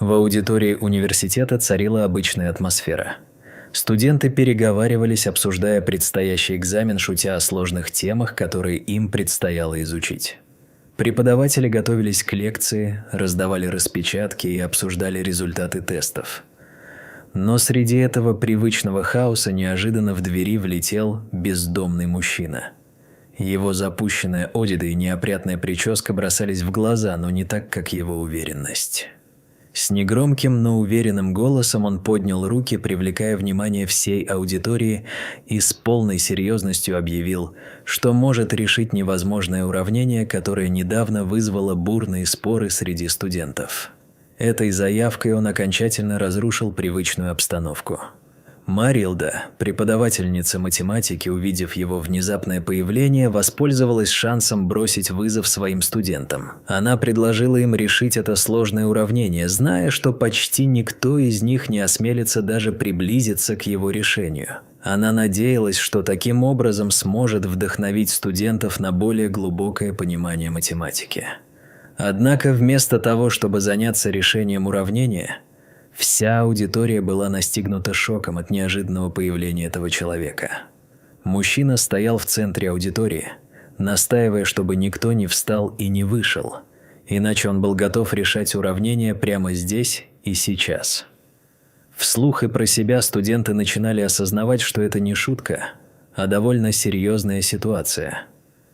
В аудитории университета царила обычная атмосфера. Студенты переговаривались, обсуждая предстоящий экзамен, шутя о сложных темах, которые им предстояло изучить. Преподаватели готовились к лекции, раздавали распечатки и обсуждали результаты тестов. Но среди этого привычного хаоса неожиданно в двери влетел бездомный мужчина. Его запущенная одежда и неопрятная прическа бросались в глаза, но не так, как его уверенность. С негромким, но уверенным голосом он поднял руки, привлекая внимание всей аудитории, и с полной серьезностью объявил, что может решить невозможное уравнение, которое недавно вызвало бурные споры среди студентов. Этой заявкой он окончательно разрушил привычную обстановку. Марилда, преподавательница математики, увидев его внезапное появление, воспользовалась шансом бросить вызов своим студентам. Она предложила им решить это сложное уравнение, зная, что почти никто из них не осмелится даже приблизиться к его решению. Она надеялась, что таким образом сможет вдохновить студентов на более глубокое понимание математики. Однако вместо того, чтобы заняться решением уравнения, вся аудитория была настигнута шоком от неожиданного появления этого человека. Мужчина стоял в центре аудитории, настаивая, чтобы никто не встал и не вышел, иначе он был готов решать уравнение прямо здесь и сейчас. Вслух и про себя студенты начинали осознавать, что это не шутка, а довольно серьезная ситуация.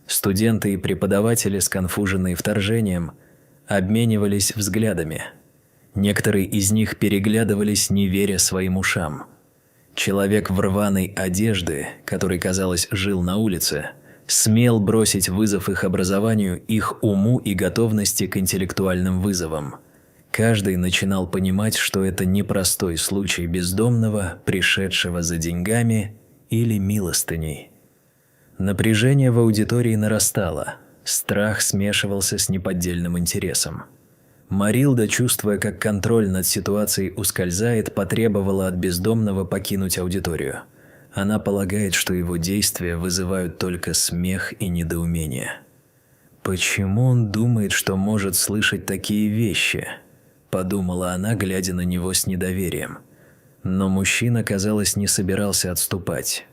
Студенты и преподаватели, сконфуженные вторжением, обменивались взглядами. Некоторые из них переглядывались, не веря своим ушам. Человек в рваной одежде, который, казалось, жил на улице, смел бросить вызов их образованию, их уму и готовности к интеллектуальным вызовам. Каждый начинал понимать, что это непростой случай бездомного, пришедшего за деньгами или милостыней. Напряжение в аудитории нарастало, страх смешивался с неподдельным интересом. Марилда, чувствуя, как контроль над ситуацией ускользает, потребовала от бездомного покинуть аудиторию. Она полагает, что его действия вызывают только смех и недоумение. «Почему он думает, что может слышать такие вещи?» – подумала она, глядя на него с недоверием. Но мужчина, казалось, не собирался отступать.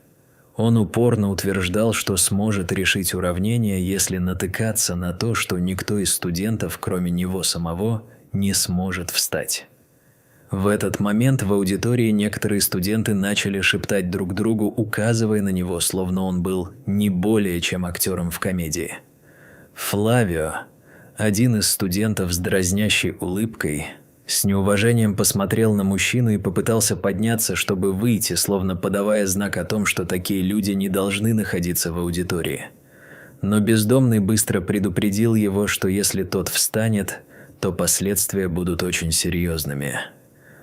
Он упорно утверждал, что сможет решить уравнение, если натыкаться на то, что никто из студентов, кроме него самого, не сможет встать. В этот момент в аудитории некоторые студенты начали шептать друг другу, указывая на него, словно он был не более чем актером в комедии. Флавио, один из студентов с дразнящей улыбкой, с неуважением посмотрел на мужчину и попытался подняться, чтобы выйти, словно подавая знак о том, что такие люди не должны находиться в аудитории. Но бездомный быстро предупредил его, что если тот встанет, то последствия будут очень серьезными.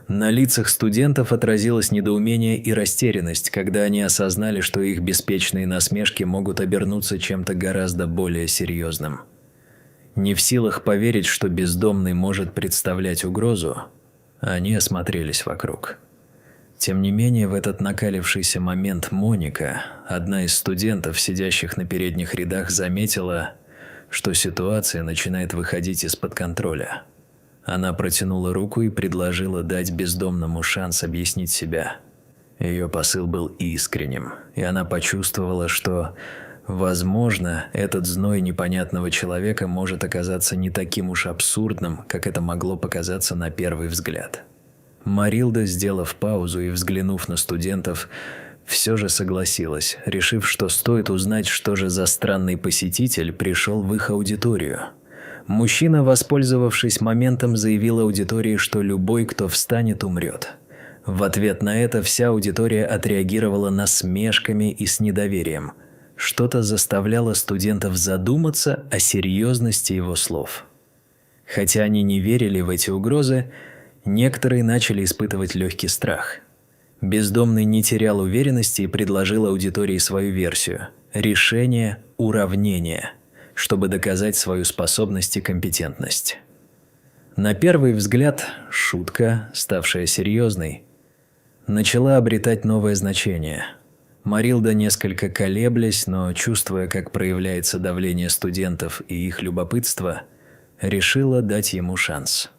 На лицах студентов отразилось недоумение и растерянность, когда они осознали, что их беспечные насмешки могут обернуться чем-то гораздо более серьезным. Не в силах поверить, что бездомный может представлять угрозу, они осмотрелись вокруг. Тем не менее, в этот накалившийся момент Моника, одна из студентов, сидящих на передних рядах, заметила, что ситуация начинает выходить из-под контроля. Она протянула руку и предложила дать бездомному шанс объяснить себя. Ее посыл был искренним, и она почувствовала, что, возможно, этот зной непонятного человека может оказаться не таким уж абсурдным, как это могло показаться на первый взгляд. Марилда, сделав паузу и взглянув на студентов, все же согласилась, решив, что стоит узнать, что же за странный посетитель пришел в их аудиторию. Мужчина, воспользовавшись моментом, заявил аудитории, что любой, кто встанет, умрет. В ответ на это вся аудитория отреагировала насмешками и с недоверием. Что-то заставляло студентов задуматься о серьезности его слов. Хотя они не верили в эти угрозы, некоторые начали испытывать легкий страх. Бездомный не терял уверенности и предложил аудитории свою версию – решение уравнения, чтобы доказать свою способность и компетентность. На первый взгляд, шутка, ставшая серьезной, начала обретать новое значение. Марилда, несколько колеблясь, но чувствуя, как проявляется давление студентов и их любопытство, решила дать ему шанс.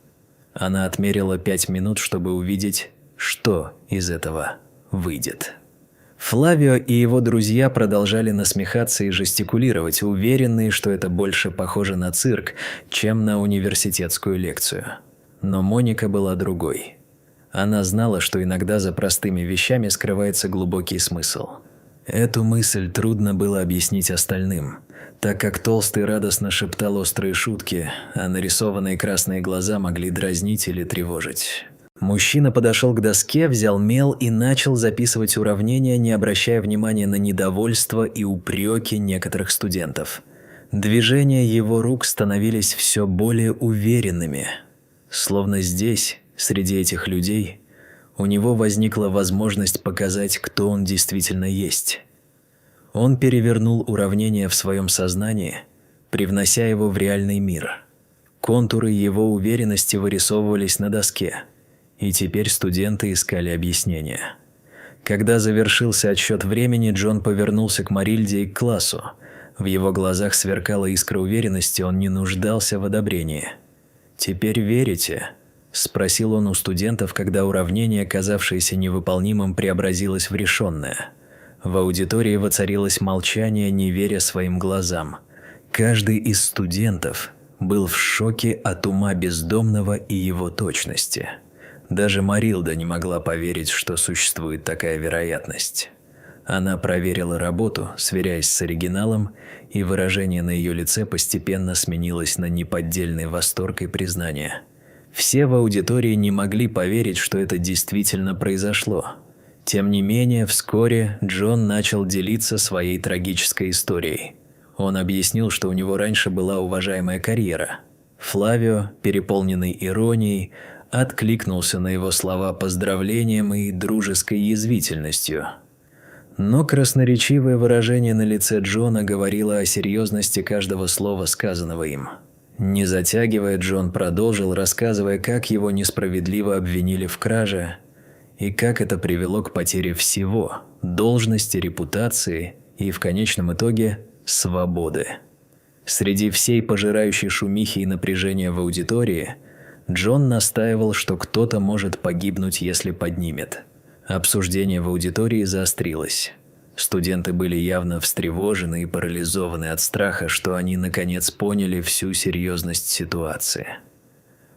Она отмерила 5 минут, чтобы увидеть, что из этого выйдет. Флавио и его друзья продолжали насмехаться и жестикулировать, уверенные, что это больше похоже на цирк, чем на университетскую лекцию. Но Моника была другой. Она знала, что иногда за простыми вещами скрывается глубокий смысл. Эту мысль трудно было объяснить остальным, так как Толстый радостно шептал острые шутки, а нарисованные красные глаза могли дразнить или тревожить. Мужчина подошел к доске, взял мел и начал записывать уравнения, не обращая внимания на недовольство и упреки некоторых студентов. Движения его рук становились все более уверенными. Словно здесь, среди этих людей, у него возникла возможность показать, кто он действительно есть. Он перевернул уравнение в своем сознании, привнося его в реальный мир. Контуры его уверенности вырисовывались на доске. И теперь студенты искали объяснения. Когда завершился отсчет времени, Джон повернулся к Марильде и к классу. В его глазах сверкала искра уверенности, он не нуждался в одобрении. «Теперь верите?» – спросил он у студентов, когда уравнение, казавшееся невыполнимым, преобразилось в решенное. В аудитории воцарилось молчание, не веря своим глазам. Каждый из студентов был в шоке от ума бездомного и его точности. Даже Марилда не могла поверить, что существует такая вероятность. Она проверила работу, сверяясь с оригиналом, и выражение на ее лице постепенно сменилось на неподдельный восторг и признание. Все в аудитории не могли поверить, что это действительно произошло. Тем не менее, вскоре Джон начал делиться своей трагической историей. Он объяснил, что у него раньше была уважаемая карьера. Флавио, переполненный иронией, откликнулся на его слова поздравлением и дружеской язвительностью. Но красноречивое выражение на лице Джона говорило о серьезности каждого слова, сказанного им. Не затягивая, Джон продолжил, рассказывая, как его несправедливо обвинили в краже и как это привело к потере всего – должности, репутации и, в конечном итоге, свободы. Среди всей пожирающей шумихи и напряжения в аудитории Джон настаивал, что кто-то может погибнуть, если поднимет. Обсуждение в аудитории заострилось. Студенты были явно встревожены и парализованы от страха, что они наконец поняли всю серьезность ситуации.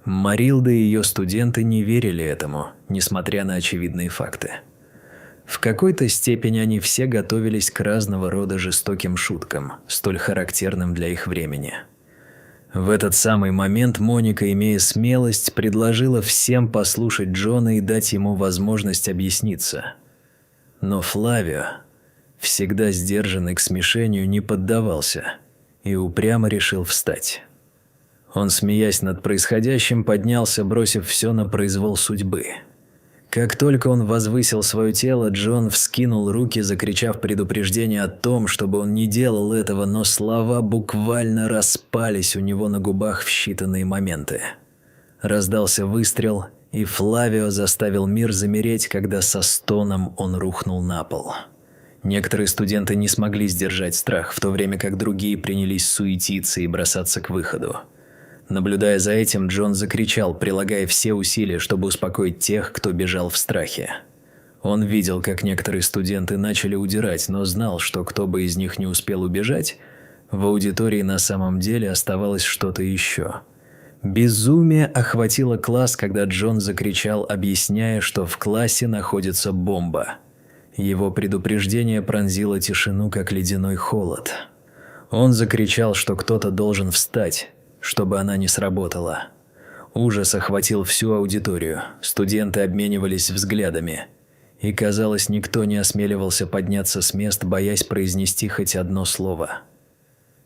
Марилда и ее студенты не верили этому, несмотря на очевидные факты. В какой-то степени они все готовились к разного рода жестоким шуткам, столь характерным для их времени. В этот самый момент Моника, имея смелость, предложила всем послушать Джона и дать ему возможность объясниться. Но Флавио, всегда сдержанный к смешению, не поддавался и упрямо решил встать. Он, смеясь над происходящим, поднялся, бросив все на произвол судьбы. Как только он возвысил свое тело, Джон вскинул руки, закричав предупреждение о том, чтобы он не делал этого, но слова буквально распались у него на губах в считанные моменты. Раздался выстрел, и Флавио заставил мир замереть, когда со стоном он рухнул на пол. Некоторые студенты не смогли сдержать страх, в то время как другие принялись суетиться и бросаться к выходу. Наблюдая за этим, Джон закричал, прилагая все усилия, чтобы успокоить тех, кто бежал в страхе. Он видел, как некоторые студенты начали удирать, но знал, что кто бы из них не успел убежать, в аудитории на самом деле оставалось что-то еще. Безумие охватило класс, когда Джон закричал, объясняя, что в классе находится бомба. Его предупреждение пронзило тишину, как ледяной холод. Он закричал, что кто-то должен встать, чтобы она не сработала. Ужас охватил всю аудиторию, студенты обменивались взглядами. И, казалось, никто не осмеливался подняться с мест, боясь произнести хоть одно слово.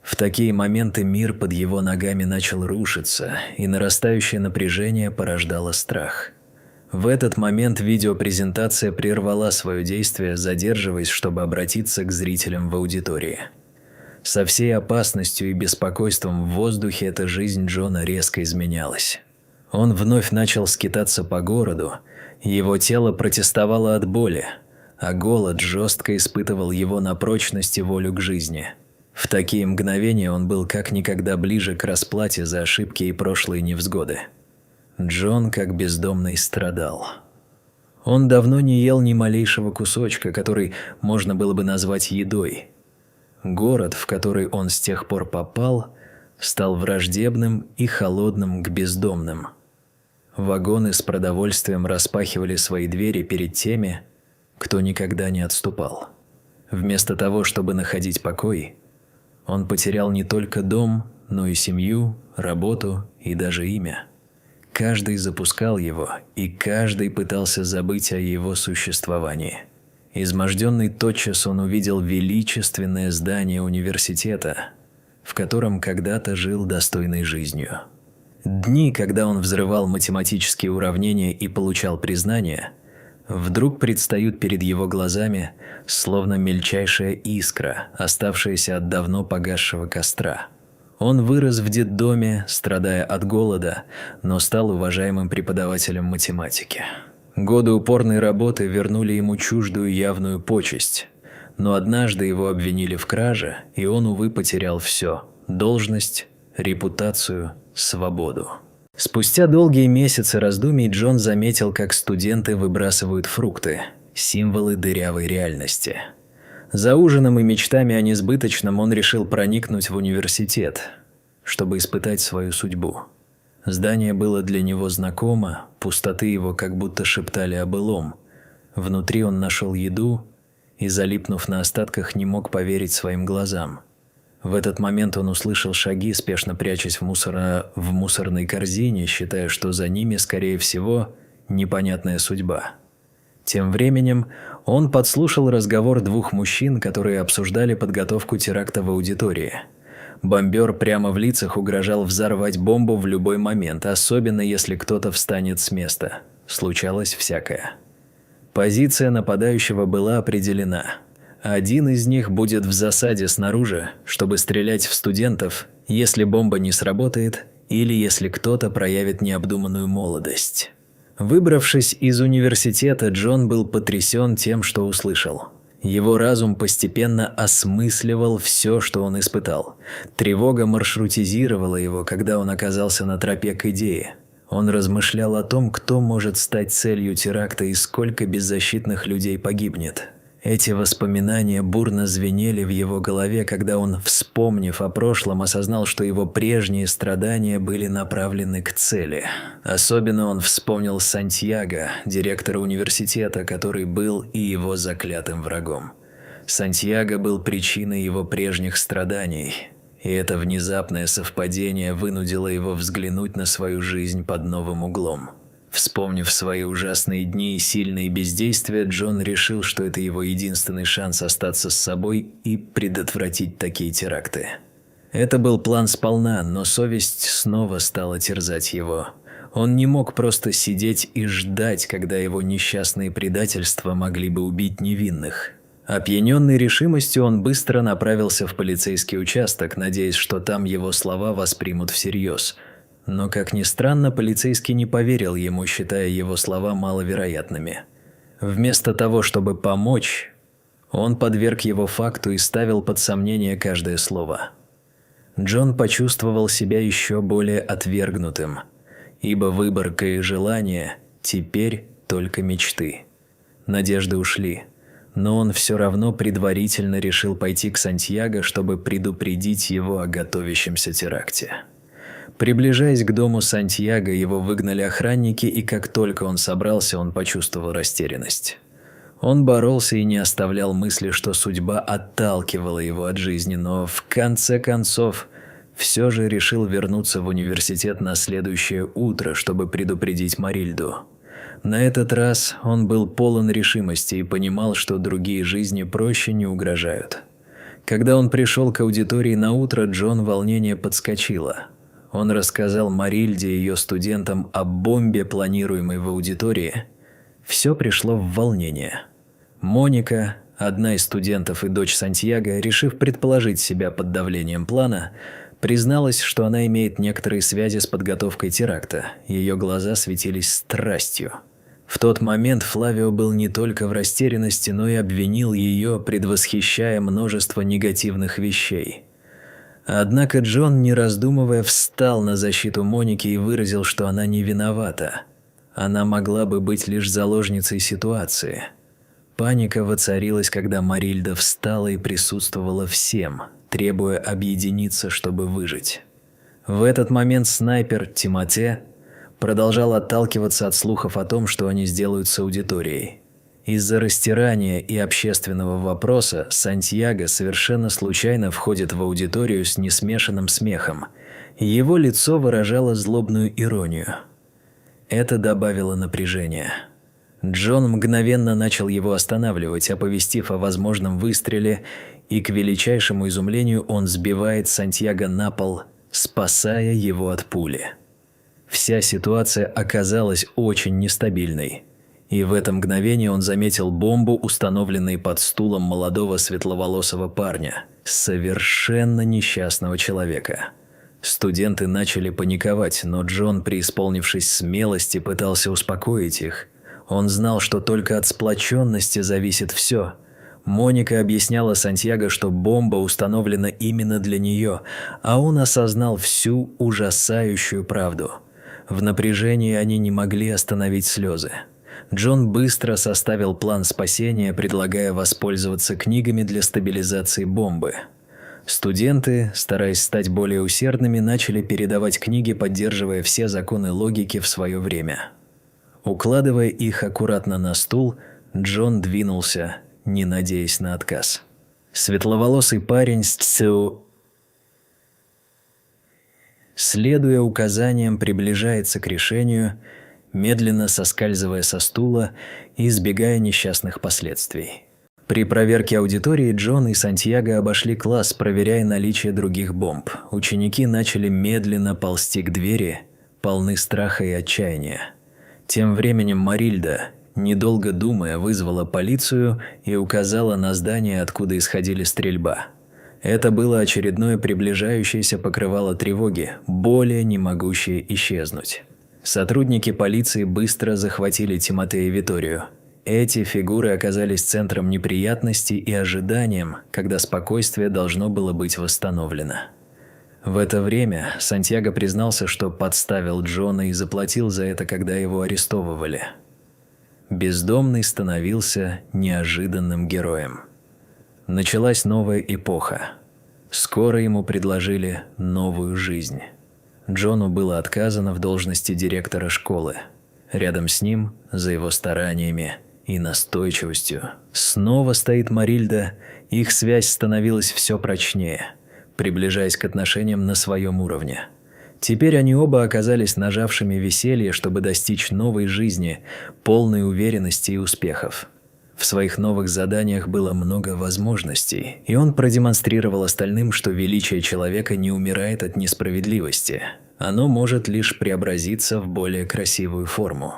В такие моменты мир под его ногами начал рушиться, и нарастающее напряжение порождало страх. В этот момент видеопрезентация прервала свое действие, задерживаясь, чтобы обратиться к зрителям в аудитории. Со всей опасностью и беспокойством в воздухе эта жизнь Джона резко изменялась. Он вновь начал скитаться по городу, его тело протестовало от боли, а голод жестко испытывал его на прочность и волю к жизни. В такие мгновения он был как никогда ближе к расплате за ошибки и прошлые невзгоды. Джон, как бездомный, страдал. Он давно не ел ни малейшего кусочка, который можно было бы назвать едой. Город, в который он с тех пор попал, стал враждебным и холодным к бездомным. Вагоны с продовольствием распахивали свои двери перед теми, кто никогда не отступал. Вместо того, чтобы находить покой, он потерял не только дом, но и семью, работу и даже имя. Каждый запускал его, и каждый пытался забыть о его существовании. Изможденный тотчас он увидел величественное здание университета, в котором когда-то жил достойной жизнью. Дни, когда он взрывал математические уравнения и получал признание, вдруг предстают перед его глазами, словно мельчайшая искра, оставшаяся от давно погасшего костра. Он вырос в детдоме, страдая от голода, но стал уважаемым преподавателем математики. Годы упорной работы вернули ему чуждую явную почесть, но однажды его обвинили в краже, и он, увы, потерял все – должность, репутацию, свободу. Спустя долгие месяцы раздумий Джон заметил, как студенты выбрасывают фрукты – символы дырявой реальности. За ужином и мечтами о несбыточном он решил проникнуть в университет, чтобы испытать свою судьбу. Здание было для него знакомо, пустоты его как будто шептали о былом. Внутри он нашел еду и, залипнув на остатках, не мог поверить своим глазам. В этот момент он услышал шаги, спешно прячась в мусорной корзине, считая, что за ними, скорее всего, непонятная судьба. Тем временем он подслушал разговор двух мужчин, которые обсуждали подготовку теракта в аудитории. Бомбер прямо в лицах угрожал взорвать бомбу в любой момент, особенно если кто-то встанет с места. Случалось всякое. Позиция нападающего была определена. Один из них будет в засаде снаружи, чтобы стрелять в студентов, если бомба не сработает или если кто-то проявит необдуманную молодость. Выбравшись из университета, Джон был потрясен тем, что услышал. Его разум постепенно осмысливал все, что он испытал. Тревога маршрутизировала его, когда он оказался на тропе к идее. Он размышлял о том, кто может стать целью теракта и сколько беззащитных людей погибнет. Эти воспоминания бурно звенели в его голове, когда он, вспомнив о прошлом, осознал, что его прежние страдания были направлены к цели. Особенно он вспомнил Сантьяго, директора университета, который был и его заклятым врагом. Сантьяго был причиной его прежних страданий, и это внезапное совпадение вынудило его взглянуть на свою жизнь под новым углом. Вспомнив свои ужасные дни и сильные бездействия, Джон решил, что это его единственный шанс остаться с собой и предотвратить такие теракты. Это был план сполна, но совесть снова стала терзать его. Он не мог просто сидеть и ждать, когда его несчастные предательства могли бы убить невинных. Опьяненный решимостью, он быстро направился в полицейский участок, надеясь, что там его слова воспримут всерьез. Но, как ни странно, полицейский не поверил ему, считая его слова маловероятными. Вместо того, чтобы помочь, он подверг его факту и ставил под сомнение каждое слово. Джон почувствовал себя еще более отвергнутым, ибо выборка и желание теперь только мечты. Надежды ушли, но он все равно предварительно решил пойти к Сантьяго, чтобы предупредить его о готовящемся теракте. Приближаясь к дому Сантьяго, его выгнали охранники, и как только он собрался, он почувствовал растерянность. Он боролся и не оставлял мысли, что судьба отталкивала его от жизни, но в конце концов все же решил вернуться в университет на следующее утро, чтобы предупредить Марильду. На этот раз он был полон решимости и понимал, что другие жизни проще не угрожают. Когда он пришел к аудитории на утро, Джон волнение подскочило. Он рассказал Марильде и ее студентам о бомбе, планируемой в аудитории. Все пришло в волнение. Моника, одна из студентов и дочь Сантьяго, решив предположить себя под давлением плана, призналась, что она имеет некоторые связи с подготовкой теракта. Ее глаза светились страстью. В тот момент Флавио был не только в растерянности, но и обвинил ее, предвосхищая множество негативных вещей. Однако Джон, не раздумывая, встал на защиту Моники и выразил, что она не виновата. Она могла бы быть лишь заложницей ситуации. Паника воцарилась, когда Марильда встала и присутствовала всем, требуя объединиться, чтобы выжить. В этот момент снайпер Тимоте продолжал отталкиваться от слухов о том, что они сделают с аудиторией. Из-за растирания и общественного вопроса Сантьяго совершенно случайно входит в аудиторию с несмешанным смехом. Его лицо выражало злобную иронию. Это добавило напряжения. Джон мгновенно начал его останавливать, оповестив о возможном выстреле, и к величайшему изумлению он сбивает Сантьяго на пол, спасая его от пули. Вся ситуация оказалась очень нестабильной, и в это мгновение он заметил бомбу, установленную под стулом молодого светловолосого парня, совершенно несчастного человека. Студенты начали паниковать, но Джон, преисполнившись смелости, пытался успокоить их. Он знал, что только от сплоченности зависит все. Моника объясняла Сантьяго, что бомба установлена именно для нее, а он осознал всю ужасающую правду. В напряжении они не могли остановить слезы. Джон быстро составил план спасения, предлагая воспользоваться книгами для стабилизации бомбы. Студенты, стараясь стать более усердными, начали передавать книги, поддерживая все законы логики в свое время. Укладывая их аккуратно на стул, Джон двинулся, не надеясь на отказ. Светловолосый парень с ЦУ, следуя указаниям, приближается к решению, медленно соскальзывая со стула и избегая несчастных последствий. При проверке аудитории Джон и Сантьяго обошли класс, проверяя наличие других бомб. Ученики начали медленно ползти к двери, полны страха и отчаяния. Тем временем Марильда, недолго думая, вызвала полицию и указала на здание, откуда исходила стрельба. Это было очередное приближающееся покрывало тревоги, более не могущее исчезнуть. Сотрудники полиции быстро захватили Тимотея и Виторию. Эти фигуры оказались центром неприятностей и ожиданием, когда спокойствие должно было быть восстановлено. В это время Сантьяго признался, что подставил Джона и заплатил за это, когда его арестовывали. Бездомный становился неожиданным героем. Началась новая эпоха. Скоро ему предложили новую жизнь. Джону было отказано в должности директора школы. Рядом с ним, за его стараниями и настойчивостью, снова стоит Марильда, их связь становилась все прочнее, приближаясь к отношениям на своем уровне. Теперь они оба оказались нажавшими веселье, чтобы достичь новой жизни, полной уверенности и успехов. В своих новых заданиях было много возможностей, и он продемонстрировал остальным, что величие человека не умирает от несправедливости. Оно может лишь преобразиться в более красивую форму.